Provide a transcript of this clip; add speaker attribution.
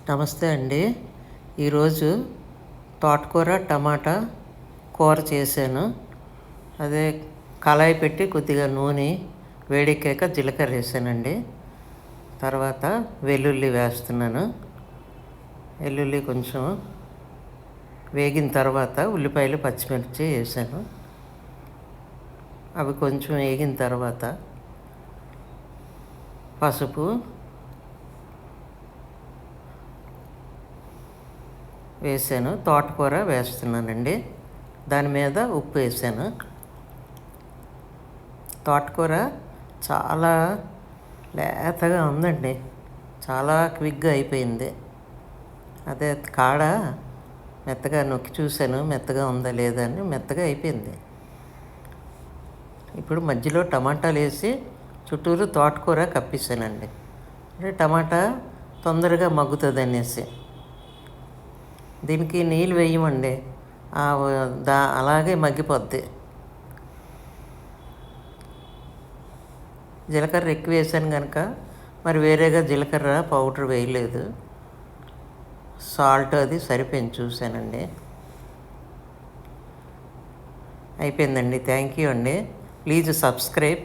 Speaker 1: నమస్తే అండి. ఈరోజు తోటకూర టమాటా కూర చేశాను. అదే కళాయి పెట్టి కొద్దిగా నూనె వేడెక్కాక జీలకర్ర వేసానండి. తర్వాత వెల్లుల్లి వేస్తున్నాను. వెల్లుల్లి కొంచెం వేగిన తర్వాత ఉల్లిపాయలు పచ్చిమిర్చి వేసాను. అవి కొంచెం వేగిన తర్వాత పసుపు వేసాను. తోటకూర వేస్తున్నానండి. దాని మీద ఉప్పు వేసాను. తోటకూర చాలా లేతగా ఉందండి. చాలా క్విక్గా అయిపోయింది. అదే కాడ మెత్తగా నొక్కి చూశాను, మెత్తగా ఉందా లేదా అని. మెత్తగా అయిపోయింది. ఇప్పుడు మధ్యలో టమాటాలు వేసి చుట్టూరు తోటకూర కప్పేసానండి. అంటే టమాటా తొందరగా మగ్గుతుంది అనేసి. దీనికి నీళ్ళు వేయమండి, అలాగే మగ్గిపోద్ది. జీలకర్ర ఎక్కువ వేసాను కనుక మరి వేరేగా జీలకర్ర పౌడర్ వేయలేదు. సాల్ట్ అది సరిపోయింది చూశానండి. అయిపోయిందండి. థ్యాంక్ యూ అండి. Please subscribe.